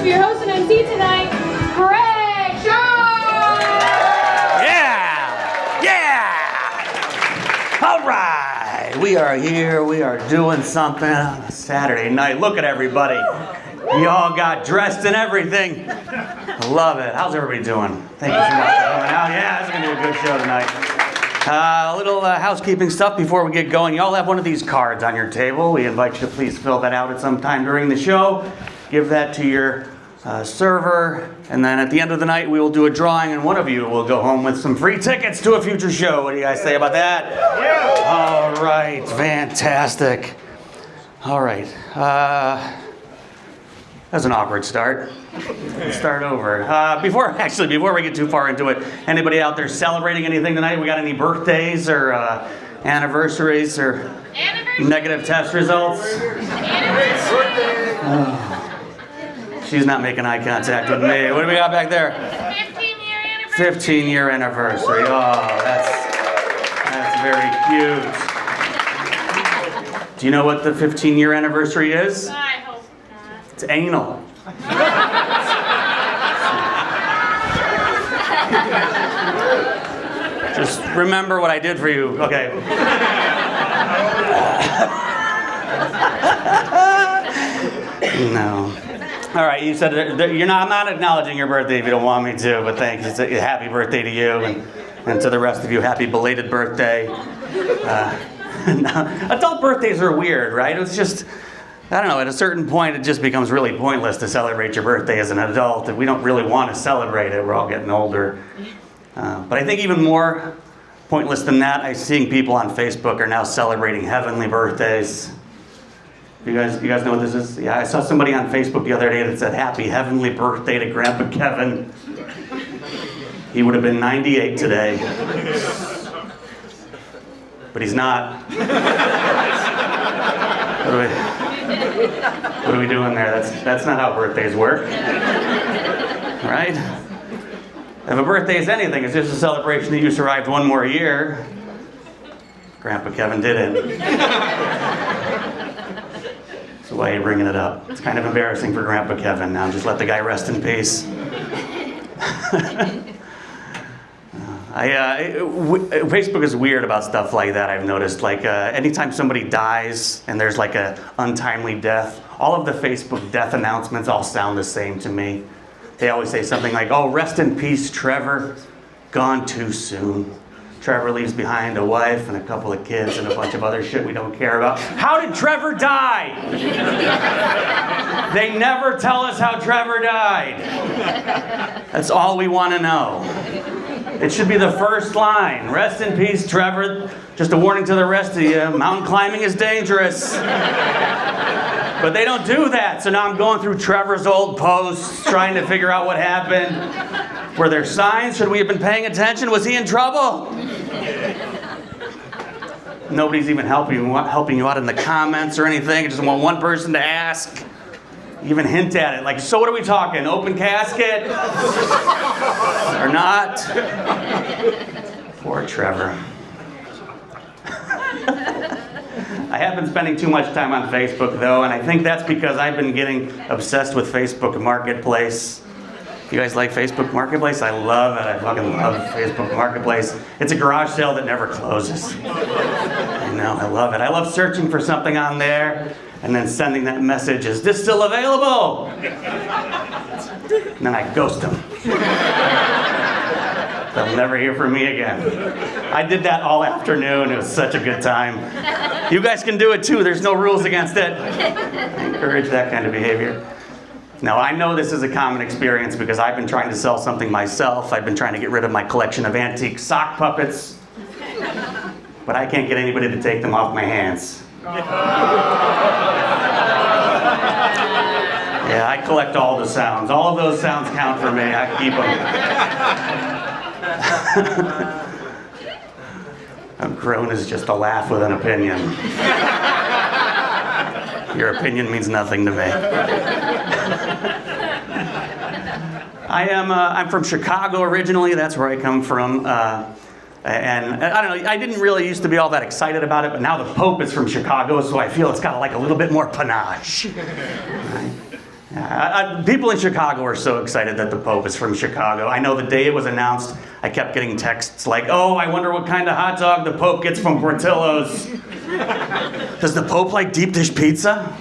of your host and MC tonight, Greg Shaw! Yeah! All right, we are here. We are doing something on a Saturday night. Look at everybody. We all got dressed and everything. I love it. How's everybody doing? Thank you so much for coming out. Yeah, it's going to be a good show tonight. A little housekeeping stuff before we get going. You all have one of these cards on your table. We invite you to please fill that out at some time during the show. Give that to your server. And then at the end of the night, we will do a drawing, and one of you will go home with some free tickets to a future show. What do you guys say about that? Yeah. All right. Fantastic. All right. That's an awkward start. Let's start over. Before we get too far into it, anybody out there celebrating anything tonight? We got any birthdays or anniversaries or negative test results? She's not making eye contact with me. What do we got back there? 15-year anniversary. 15-year anniversary. Oh, that's very cute. Do you know what the 15-year anniversary is? I hope not. It's anal. Just remember what I did for you. Okay. No. All right, you said I'm not acknowledging your birthday if you don't want me to, but thank you. It's a happy birthday to you, and to the rest of you, happy belated birthday. Adult birthdays are weird, right? It's just, I don't know, at a certain point it just becomes really pointless to celebrate your birthday as an adult, and we don't really want to celebrate it. We're all getting older. But I think even more pointless than that, I'm seeing people on Facebook are now celebrating heavenly birthdays. You guys know what this is? Yeah, I saw somebody on Facebook the other day that said, "Happy heavenly birthday to Grandpa Kevin." He would have been 98 today. But he's not. What are we doing there? That's not how birthdays work. Right? If a birthday is anything, it's just a celebration that you survived one more year. Grandpa Kevin didn't. So why are you bringing it up? It's kind of embarrassing for Grandpa Kevin now. Just let the guy rest in peace. Facebook is weird about stuff like that, I've noticed. Like, anytime somebody dies and there's like a untimely death, all of the Facebook death announcements all sound the same to me. They always say something like, "Oh, rest in peace, Trevor. Gone too soon. Trevor leaves behind a wife and a couple of kids and a bunch of other shit we don't care about." How did Trevor die? They never tell us how Trevor died. That's all we want to know. It should be the first line. "Rest in peace, Trevor. Just a warning to the rest of you. Mountain climbing is dangerous." But they don't do that. So now I'm going through Trevor's old posts, trying to figure out what happened. Were there signs? Should we have been paying attention? Was he in trouble? Nobody's even helping you out in the comments or anything. I just want one person to ask. Even hint at it. Like, so what are we talking? Open casket? Or not? Poor Trevor. I have been spending too much time on Facebook, though, and I think that's because I've been getting obsessed with Facebook Marketplace. You guys like Facebook Marketplace? I love it. I fucking love Facebook Marketplace. It's a garage sale that never closes. I know, I love it. I love searching for something on there and then sending that message, "Is this still available?" And then I ghost them. They'll never hear from me again. I did that all afternoon. It was such a good time. You guys can do it too. There's no rules against it. I encourage that kind of behavior. Now, I know this is a common experience because I've been trying to sell something myself. I've been trying to get rid of my collection of antique sock puppets. But I can't get anybody to take them off my hands. Yeah, I collect all the sounds. All of those sounds count for me. I keep them. A groan is just a laugh with an opinion. Your opinion means nothing to me. I'm from Chicago originally. That's where I come from. And I don't know, I didn't really used to be all that excited about it, but now the Pope is from Chicago, so I feel it's got like a little bit more panache. Right? People in Chicago are so excited that the Pope is from Chicago. I know the day it was announced, I kept getting texts like, oh, I wonder what kind of hot dog the Pope gets from Portillo's. Does the Pope like deep dish pizza?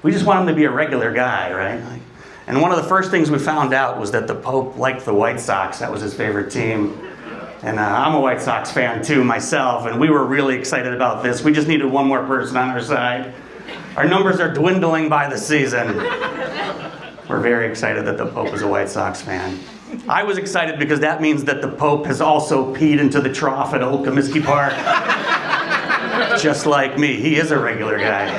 We just want him to be a regular guy, right? And one of the first things we found out was that the Pope liked the White Sox. That was his favorite team. And I'm a White Sox fan too myself, and we were really excited about this. We just needed one more person on our side. Our numbers are dwindling by the season. We're very excited that the Pope is a White Sox fan. I was excited because that means that the Pope has also peed into the trough at Old Comiskey Park. Just like me. He is a regular guy.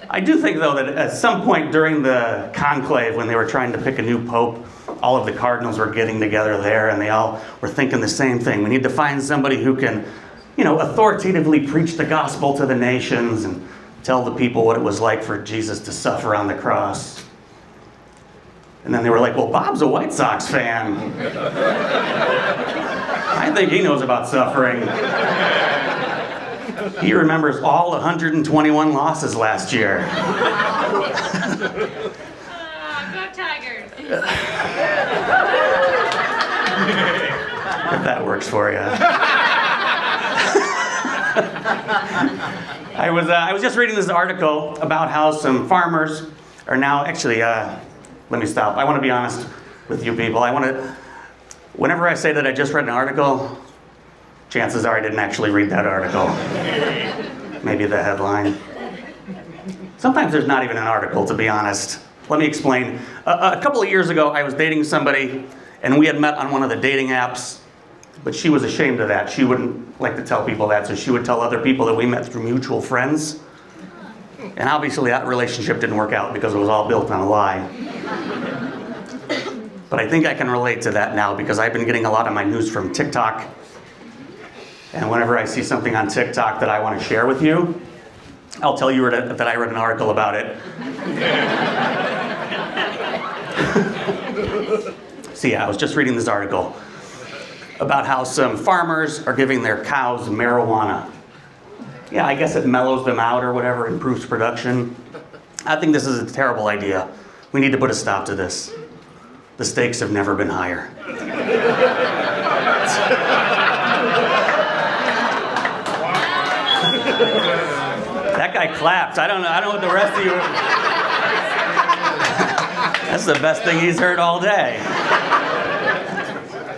I do think, though, that at some point during the conclave, when they were trying to pick a new pope, all of the cardinals were getting together there, and they all were thinking the same thing. We need to find somebody who can, authoritatively preach the gospel to the nations and tell the people what it was like for Jesus to suffer on the cross. And then they were like, well, Bob's a White Sox fan. I think he knows about suffering. He remembers all 121 losses last year. Go Tigers. If that works for you. I was just reading this article about how some farmers are now actually. Let me stop. I want to be honest with you people. Whenever I say that I just read an article, chances are I didn't actually read that article. Maybe the headline. Sometimes there's not even an article, to be honest. Let me explain. A couple of years ago, I was dating somebody, and we had met on one of the dating apps, but she was ashamed of that. She wouldn't like to tell people that, so she would tell other people that we met through mutual friends. And obviously that relationship didn't work out because it was all built on a lie. But I think I can relate to that now because I've been getting a lot of my news from TikTok. And whenever I see something on TikTok that I want to share with you, I'll tell you that I read an article about it. See, I was just reading this article about how some farmers are giving their cows marijuana. Yeah, I guess it mellows them out or whatever, improves production. I think this is a terrible idea. We need to put a stop to this. The stakes have never been higher. That guy clapped. I don't know what the rest of you were. That's the best thing he's heard all day.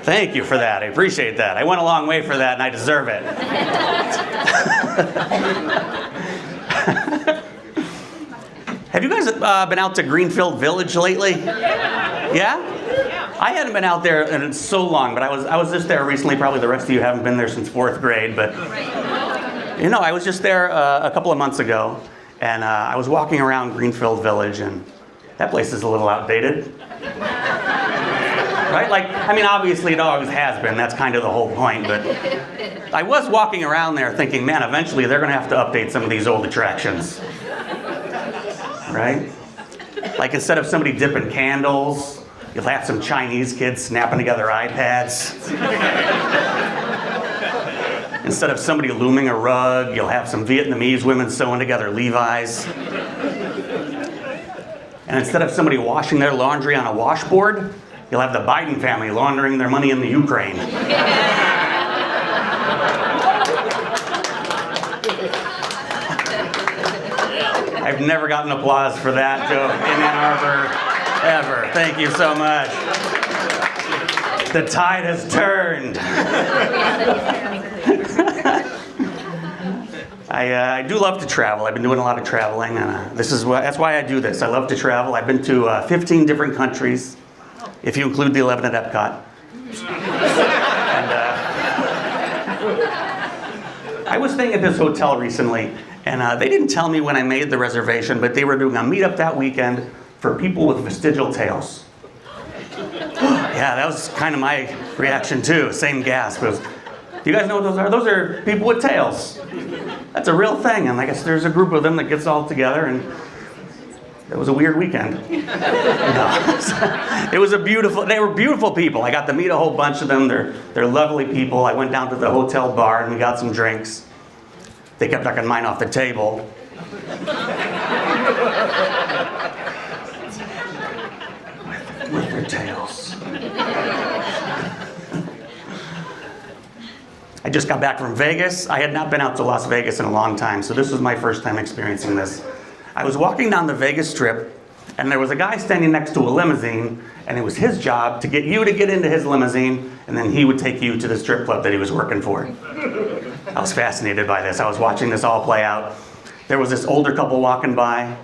Thank you for that. I appreciate that. I went a long way for that, and I deserve it. Have you guys been out to Greenfield Village lately? Yeah? I hadn't been out there in so long, but I was just there recently. Probably the rest of you haven't been there since 4th grade, but I was just there a couple of months ago, and I was walking around Greenfield Village, and that place is a little outdated. Right? Obviously it always has been. That's kind of the whole point, but I was walking around there thinking, man, eventually they're going to have to update some of these old attractions. Right? Like instead of somebody dipping candles, you'll have some Chinese kids snapping together iPads. Instead of somebody looming a rug, you'll have some Vietnamese women sewing together Levi's. And instead of somebody washing their laundry on a washboard, you'll have the Biden family laundering their money in the Ukraine. I've never gotten applause for that joke in Ann Arbor, ever. Thank you so much. The tide has turned. I do love to travel. I've been doing a lot of traveling, and that's why I do this. I love to travel. I've been to 15 different countries, if you include the 11 at Epcot. And I was staying at this hotel recently, and they didn't tell me when I made the reservation, but they were doing a meetup that weekend for people with vestigial tails. Yeah, that was kind of my reaction too. Same gasp. Do you guys know what those are? Those are people with tails. That's a real thing, and I guess there's a group of them that gets all together, and it was a weird weekend. No. They were beautiful people. I got to meet a whole bunch of them. They're lovely people. I went down to the hotel bar and we got some drinks. They kept knocking mine off the table. with their tails. I just got back from Vegas. I had not been out to Las Vegas in a long time, so this was my first time experiencing this. I was walking down the Vegas Strip, and there was a guy standing next to a limousine, and it was his job to get you to get into his limousine, and then he would take you to the strip club that he was working for. I was fascinated by this. I was watching this all play out. There was this older couple walking by,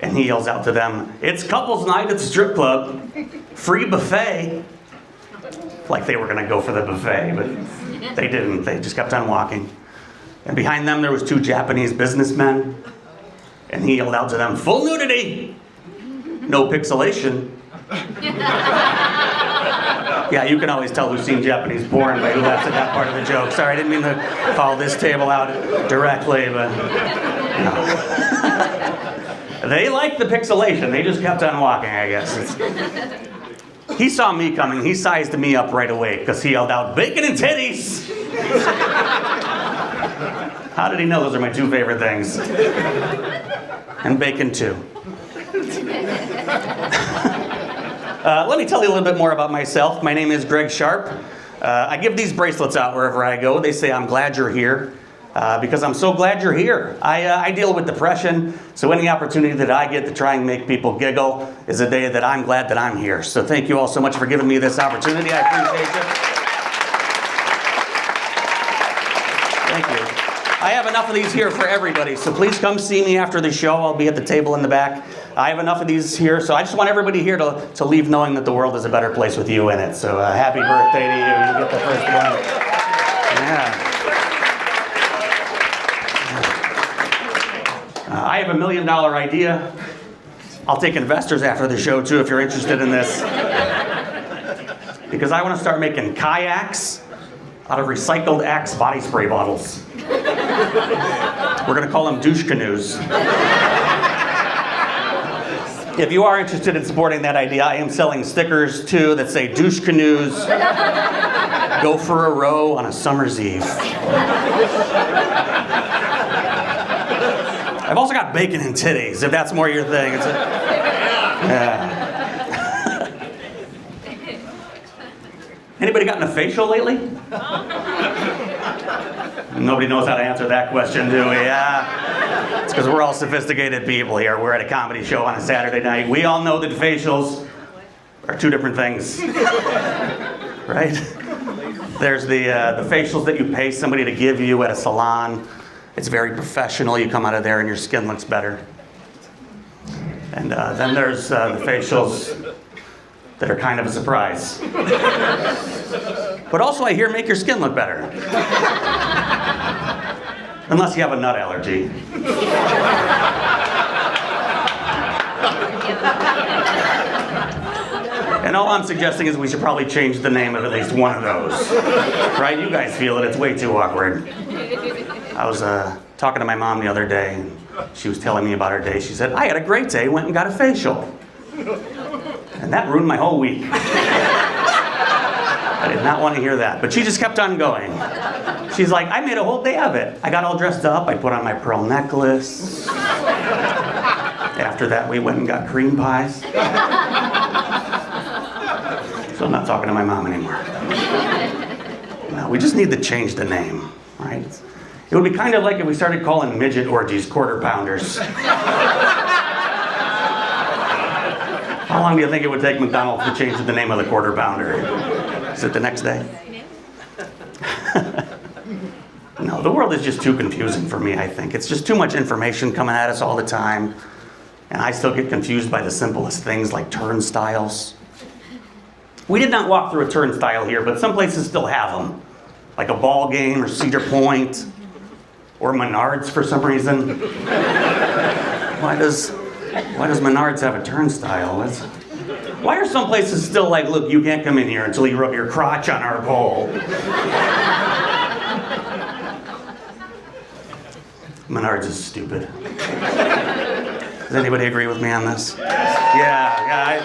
and he yells out to them, "It's couples night at the strip club. Free buffet." Like they were going to go for the buffet, but they didn't. They just kept on walking. And behind them, there was two Japanese businessmen, and he yelled out to them, "Full nudity! No pixelation." Yeah, you can always tell who's seen Japanese porn by who laughs at that part of the joke. Sorry, I didn't mean to call this table out directly, but no. They liked the pixelation. They just kept on walking, I guess. He saw me coming. He sized me up right away because he yelled out, "Bacon and titties!" How did he know those are my two favorite things? And bacon, too. Let me tell you a little bit more about myself. My name is Greg Sharp. I give these bracelets out wherever I go. They say, "I'm glad you're here," because I'm so glad you're here. I deal with depression, so any opportunity that I get to try and make people giggle is a day that I'm glad that I'm here. So thank you all so much for giving me this opportunity. I appreciate you. Thank you. I have enough of these here for everybody, so please come see me after the show. I'll be at the table in the back. I have enough of these here, so I just want everybody here to leave knowing that the world is a better place with you in it. So happy birthday to you. You get the first one. Yeah. I have $1 million idea. I'll take investors after the show, too, if you're interested in this. Because I want to start making kayaks out of recycled Axe body spray bottles. We're going to call them douche canoes. If you are interested in supporting that idea, I am selling stickers, too, that say douche canoes, go for a row on a summer's eve. I've also got bacon and titties, if that's more your thing. Yeah. Anybody gotten a facial lately? Nobody knows how to answer that question, do we? Yeah. It's because we're all sophisticated people here. We're at a comedy show on a Saturday night. We all know that facials are two different things. Right? There's the facials that you pay somebody to give you at a salon. It's very professional. You come out of there and your skin looks better. And then there's the facials that are kind of a surprise. But also, I hear, make your skin look better. Unless you have a nut allergy. And all I'm suggesting is we should probably change the name of at least one of those. Right? You guys feel it. It's way too awkward. I was talking to my mom the other day, and she was telling me about her day. She said, "I had a great day, went and got a facial." And that ruined my whole week. I did not want to hear that. But she just kept on going. She's like, "I made a whole day of it. I got all dressed up. I put on my pearl necklace. After that, we went and got cream pies." So I'm not talking to my mom anymore. No, we just need to change the name, right? It would be kind of like if we started calling midget orgies quarter pounders. How long do you think it would take McDonald's to change the name of the quarter pounder? Is it the next day? No, the world is just too confusing for me, I think. It's just too much information coming at us all the time. And I still get confused by the simplest things like turnstiles. We did not walk through a turnstile here, but some places still have them. Like a ball game or Cedar Point or Menards for some reason. Why does Menards have a turnstile? Why are some places still like, "Look, you can't come in here until you rub your crotch on our pole"? Menards is stupid. Does anybody agree with me on this? Yeah.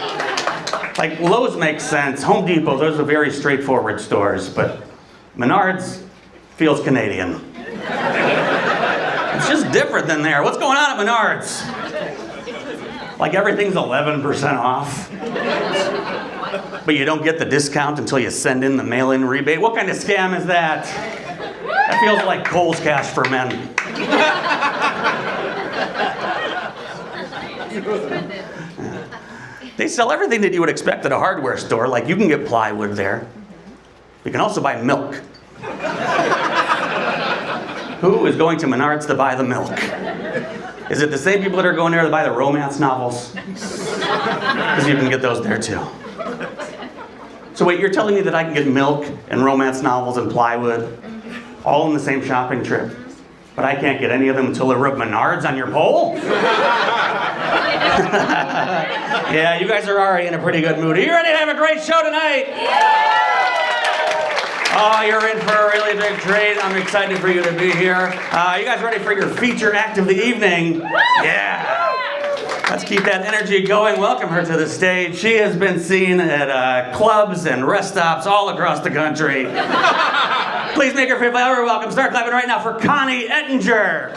Like Lowe's makes sense. Home Depot, those are very straightforward stores, but Menards feels Canadian. It's just different than there. What's going on at Menards? Like everything's 11% off. But you don't get the discount until you send in the mail-in rebate. What kind of scam is that? That feels like Kohl's Cash for men. They sell everything that you would expect at a hardware store. Like you can get plywood there. You can also buy milk. Who is going to Menards to buy the milk? Is it the same people that are going there to buy the romance novels? Because you can get those there too. So wait, you're telling me that I can get milk and romance novels and plywood all in the same shopping trip, but I can't get any of them until they're at Menards on your pole? Yeah, you guys are already in a pretty good mood. Are you ready to have a great show tonight? Oh, you're in for a really big treat. I'm excited for you to be here. You guys ready for your feature act of the evening? Yeah. Let's keep that energy going. Welcome her to the stage. She has been seen at clubs and rest stops all across the country. Please make her feel very welcome. Start clapping right now for Connie Ettinger.